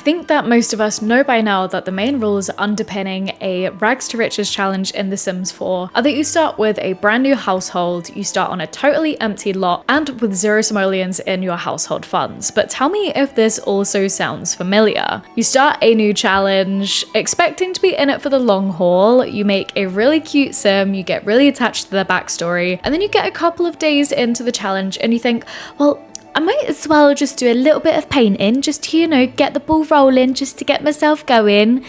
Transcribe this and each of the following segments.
think that most of us know by now that the main rules underpinning a rags to riches challenge in The Sims 4 are that you start with a brand new household, you start on a totally empty lot, and with 0 simoleons in your household funds. But tell me if this also sounds familiar. You start a new challenge, expecting to be in it for the long haul, you make a really cute sim, you get really attached to their backstory, and then you get a couple of days into the challenge and you think, well, I might as well just do a little bit of painting just to, you know, get the ball rolling, just to get myself going.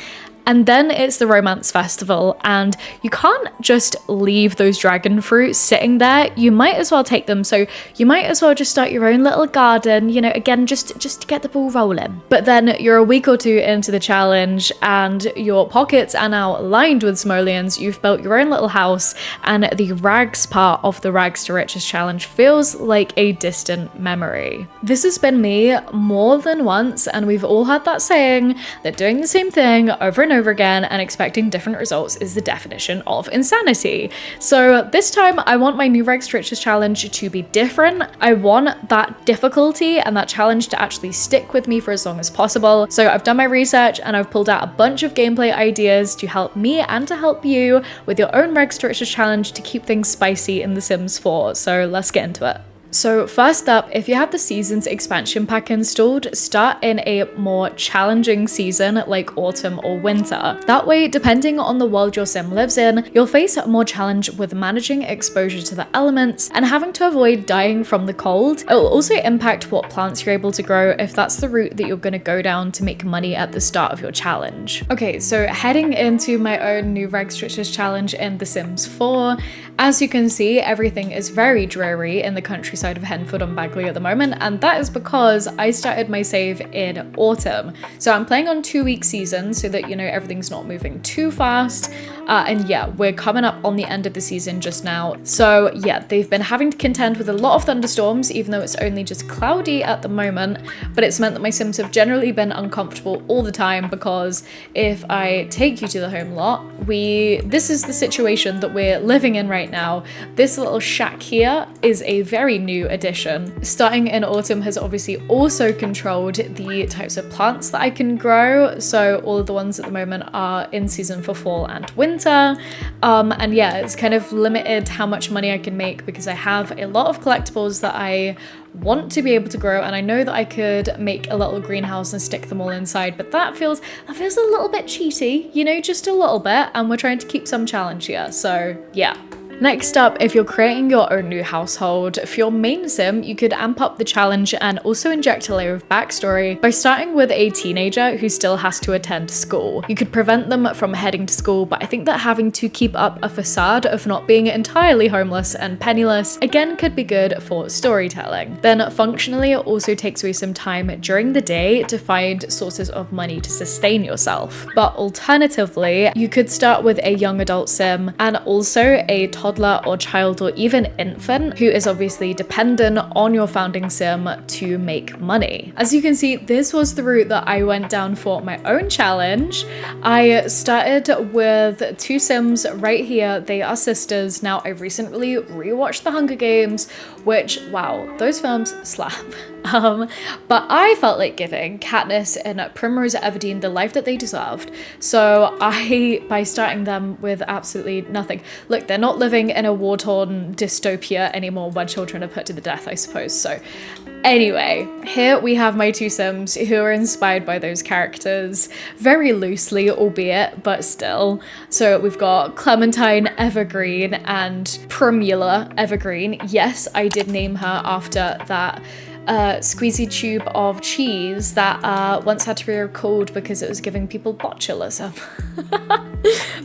And then it's the romance festival, and you can't just leave those dragon fruits sitting there. You might as well take them. So you might as well just start your own little garden, you know, again, just to get the ball rolling. But then you're a week or two into the challenge and your pockets are now lined with simoleons. You've built your own little house, and the rags part of the rags to riches challenge feels like a distant memory. This has been me more than once, and we've all had that saying that doing the same thing over and over again and expecting different results is the definition of insanity. So this time I want my new rags to riches challenge to be different. I want that difficulty and that challenge to actually stick with me for as long as possible. So I've done my research and I've pulled out a bunch of gameplay ideas to help me and to help you with your own rags to riches challenge to keep things spicy in The Sims 4. So let's get into it. So first up, if you have the seasons expansion pack installed, start in a more challenging season like autumn or winter. That way, depending on the world your sim lives in, you'll face a more challenge with managing exposure to the elements and having to avoid dying from the cold. It will also impact what plants you're able to grow if that's the route that you're going to go down to make money at the start of your challenge. Okay, so heading into my own new rags to riches challenge in The Sims 4, as you can see, everything is very dreary in the countryside of Henford on Bagley at the moment, and that is because I started my save in autumn. So I'm playing on 2-week seasons so that, you know, everything's not moving too fast. And yeah, we're coming up on the end of the season just now. So yeah, they've been having to contend with a lot of thunderstorms, even though it's only just cloudy at the moment, but it's meant that my sims have generally been uncomfortable all the time because if I take you to the home lot, this is the situation that we're living in right now. This little shack here is a very new addition. Starting in autumn has obviously also controlled the types of plants that I can grow. So all of the ones at the moment are in season for fall and winter. And yeah, it's kind of limited how much money I can make because I have a lot of collectibles that I want to be able to grow, and I know that I could make a little greenhouse and stick them all inside, but that feels a little bit cheaty, you know, just a little bit, and we're trying to keep some challenge here, so yeah. Next up, if you're creating your own new household, for your main sim, you could amp up the challenge and also inject a layer of backstory by starting with a teenager who still has to attend school. You could prevent them from heading to school, but I think that having to keep up a facade of not being entirely homeless and penniless again could be good for storytelling. Then functionally, it also takes away some time during the day to find sources of money to sustain yourself. But alternatively, you could start with a young adult sim and also a toddler or child or even infant who is obviously dependent on your founding sim to make money. As you can see, this was the route that I went down for my own challenge. I started with 2 sims right here. They are sisters. Now, I recently rewatched The Hunger Games, which, wow, those films slap. But I felt like giving Katniss and Primrose Everdeen the life that they deserved. So by starting them with absolutely nothing. Look, they're not living in a war-torn dystopia anymore where children are put to the death, I suppose. So anyway, here we have my 2 sims who are inspired by those characters, very loosely, albeit, but still. So we've got Clementine Evergreen and Primula Evergreen. Yes, I did name her after that squeezy tube of cheese that once had to be recalled because it was giving people botulism.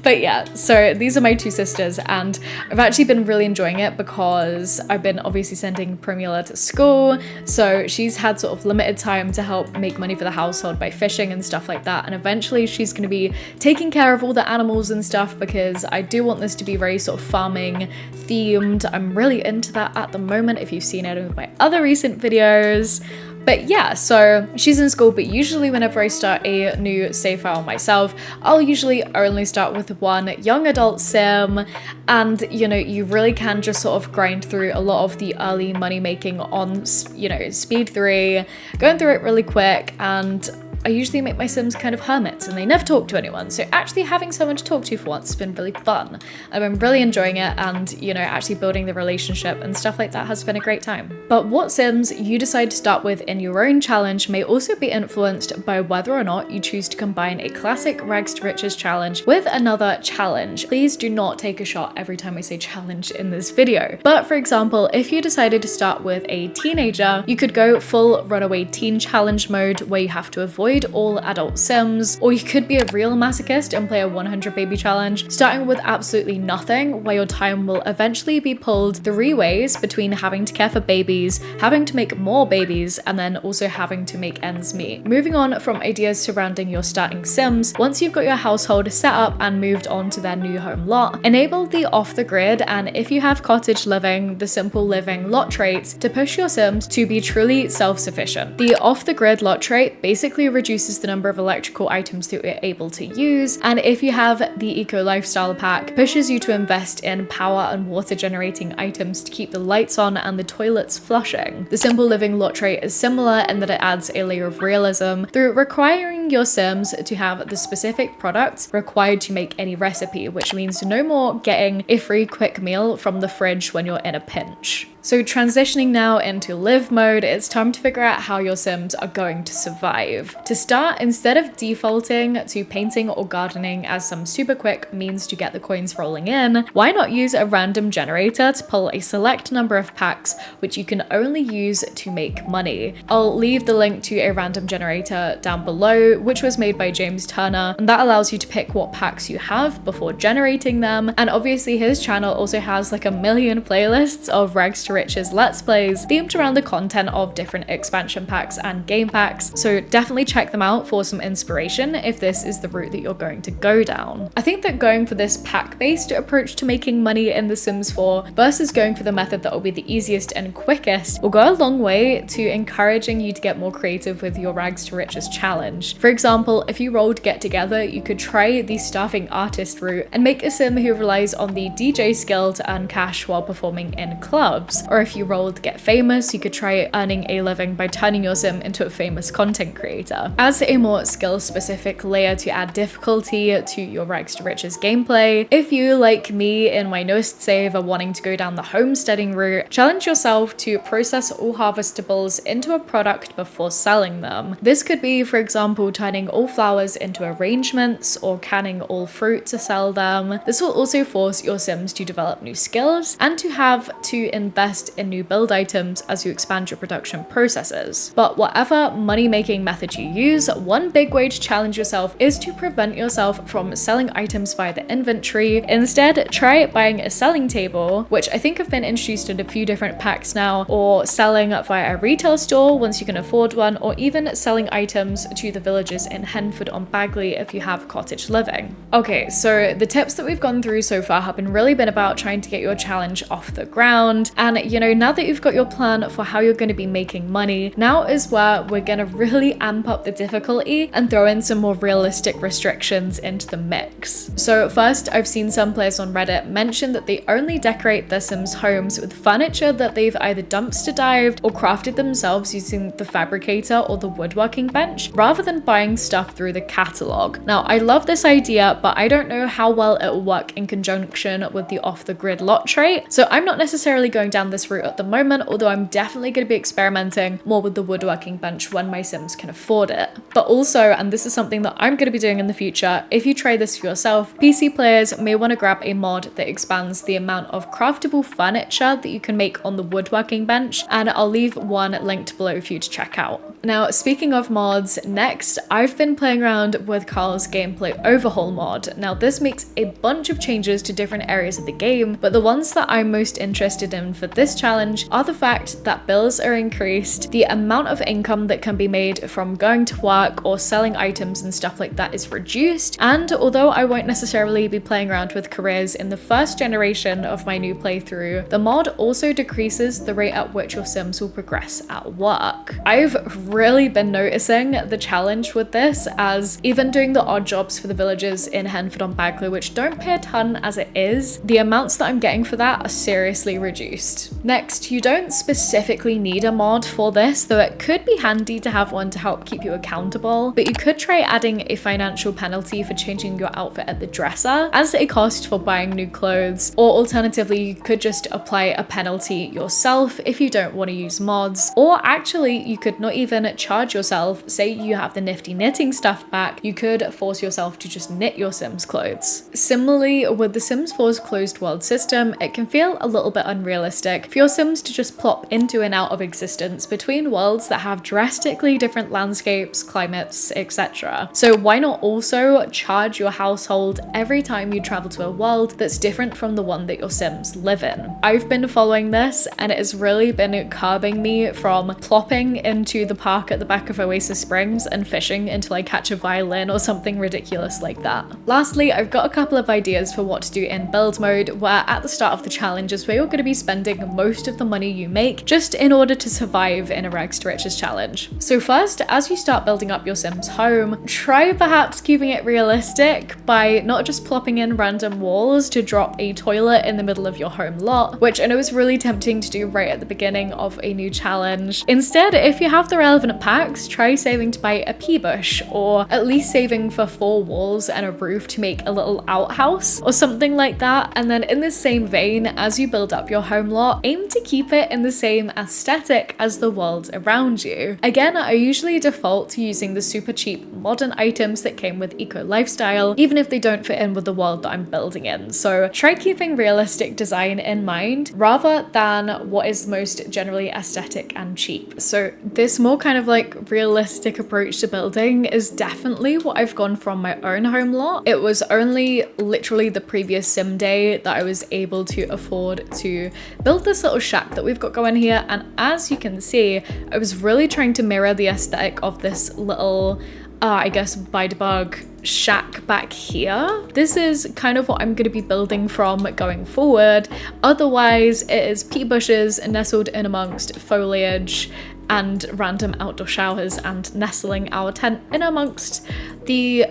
But yeah, so these are my 2 sisters, and I've actually been really enjoying it because I've been obviously sending Primula to school, so she's had sort of limited time to help make money for the household by fishing and stuff like that, and eventually she's going to be taking care of all the animals and stuff because I do want this to be very sort of farming themed. I'm really into that at the moment, if you've seen any of my other recent videos. But yeah, so she's in school, but usually whenever I start a new save file myself, I'll usually only start with 1 young adult sim, and you know, you really can just sort of grind through a lot of the early money making on, you know, speed 3, going through it really quick, and I usually make my Sims kind of hermits and they never talk to anyone, so actually having someone to talk to for once has been really fun. I've been really enjoying it, and you know, actually building the relationship and stuff like that has been a great time. But what Sims you decide to start with in your own challenge may also be influenced by whether or not you choose to combine a classic rags to riches challenge with another challenge. Please do not take a shot every time I say challenge in this video. But for example, if you decided to start with a teenager, you could go full runaway teen challenge mode where you have to avoid all adult Sims, or you could be a real masochist and play a 100 baby challenge, starting with absolutely nothing, where your time will eventually be pulled 3 ways between having to care for babies, having to make more babies, and then also having to make ends meet. Moving on from ideas surrounding your starting Sims, once you've got your household set up and moved on to their new home lot, enable the off the grid, and if you have cottage living, the simple living lot traits to push your Sims to be truly self-sufficient. The off the grid lot trait basically reduces the number of electrical items that you're able to use, and if you have the eco lifestyle pack, pushes you to invest in power and water generating items to keep the lights on and the toilets flushing. The simple living lot trait is similar in that it adds a layer of realism through requiring your Sims to have the specific products required to make any recipe, which means no more getting a free quick meal from the fridge when you're in a pinch. So transitioning now into live mode, it's time to figure out how your Sims are going to survive. To start, instead of defaulting to painting or gardening as some super quick means to get the coins rolling in, why not use a random generator to pull a select number of packs which you can only use to make money. I'll leave the link to a random generator down below, which was made by James Turner, and that allows you to pick what packs you have before generating them. And obviously his channel also has like a million playlists of rags to riches let's plays themed around the content of different expansion packs and game packs, so definitely check them out for some inspiration if this is the route that you're going to go down. I think that going for this pack-based approach to making money in The Sims 4 versus going for the method that will be the easiest and quickest will go a long way to encouraging you to get more creative with your rags to riches challenge. For example, if you rolled get together, you could try the starving artist route and make a Sim who relies on the DJ skill to earn cash while performing in clubs. Or if you rolled get famous, you could try earning a living by turning your Sim into a famous content creator. As a more skill specific layer to add difficulty to your rags to riches gameplay, if you, like me in my newest save, are wanting to go down the homesteading route, challenge yourself to process all harvestables into a product before selling them. This could be, for example, turning all flowers into arrangements or canning all fruit to sell them. This will also force your Sims to develop new skills and to have to invest in new build items as you expand your production processes. But whatever money-making method you use, one big way to challenge yourself is to prevent yourself from selling items via the inventory. Instead, try buying a selling table, which I think have been introduced in a few different packs now, or selling via a retail store once you can afford one, or even selling items to the villagers in Henford-on-Bagley if you have cottage living. Okay, so the tips that we've gone through so far have really been about trying to get your challenge off the ground, and you know, now that you've got your plan for how you're going to be making money, now is where we're going to really amp up the difficulty and throw in some more realistic restrictions into the mix. So first, I've seen some players on Reddit mention that they only decorate their Sims homes with furniture that they've either dumpster dived or crafted themselves using the fabricator or the woodworking bench, rather than buying stuff through the catalog. Now, I love this idea, but I don't know how well it will work in conjunction with the off-the-grid lot trait, so I'm not necessarily going down this route at the moment, although I'm definitely going to be experimenting more with the woodworking bench when my Sims can afford it. But also, and this is something that I'm going to be doing in the future, if you try this for yourself, PC players may want to grab a mod that expands the amount of craftable furniture that you can make on the woodworking bench, and I'll leave one linked below for you to check out. Now, speaking of mods, next, I've been playing around with Carl's gameplay overhaul mod. Now, this makes a bunch of changes to different areas of the game, but the ones that I'm most interested in for this challenge are the fact that bills are increased, the amount of income that can be made from going to work or selling items and stuff like that is reduced, and although I won't necessarily be playing around with careers in the first generation of my new playthrough, the mod also decreases the rate at which your Sims will progress at work. I've really been noticing the challenge challenge with this, as even doing the odd jobs for the villagers in Henford on Bagley, which don't pay a ton as it is, the amounts that I'm getting for that are seriously reduced. Next, you don't specifically need a mod for this, though it could be handy to have one to help keep you accountable, but you could try adding a financial penalty for changing your outfit at the dresser as a cost for buying new clothes, or alternatively you could just apply a penalty yourself if you don't want to use mods, or actually you could not even charge yourself. Say you have the nifty knitting stuff back, you could force yourself to just knit your Sims clothes. Similarly, with the Sims 4's closed world system, it can feel a little bit unrealistic for your Sims to just plop into and out of existence between worlds that have drastically different landscapes, climates, etc. So why not also charge your household every time you travel to a world that's different from the one that your Sims live in? I've been following this and it has really been curbing me from plopping into the park at the back of Oasis Springs and fishing until I catch a violin or something ridiculous like that. Lastly, I've got a couple of ideas for what to do in build mode, where at the start of the challenge is where you're going to be spending most of the money you make just in order to survive in a rags to riches challenge. So first, as you start building up your Sims home, try perhaps keeping it realistic by not just plopping in random walls to drop a toilet in the middle of your home lot, which I know is really tempting to do right at the beginning of a new challenge. Instead, if you have the relevant packs, try saving to buy a pea bush, or at least saving for 4 walls and a roof to make a little outhouse or something like that. And then in the same vein, as you build up your home lot, aim to keep it in the same aesthetic as the world around you. Again, I usually default to using the super cheap modern items that came with eco lifestyle, even if they don't fit in with the world that I'm building in. So try keeping realistic design in mind rather than what is most generally aesthetic and cheap. So this more kind of like realistic approach to building is definitely what I've gone from my own home lot. It was only literally the previous sim day that I was able to afford to build this little shack that we've got going here, and as you can see, I was really trying to mirror the aesthetic of this little I guess by debug shack back here. This is kind of what I'm going to be building from going forward. Otherwise, it is pea bushes nestled in amongst foliage and random outdoor showers and nestling our tent in amongst the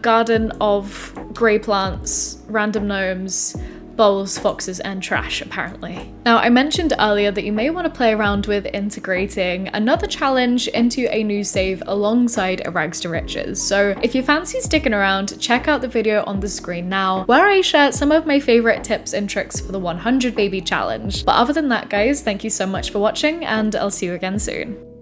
garden of grey plants, random gnomes, bowls, foxes, and trash, apparently. Now, I mentioned earlier that you may want to play around with integrating another challenge into a new save alongside a rags to riches. So if you fancy sticking around, check out the video on the screen now, where I share some of my favorite tips and tricks for the 100 baby challenge. But other than that, guys, thank you so much for watching, and I'll see you again soon.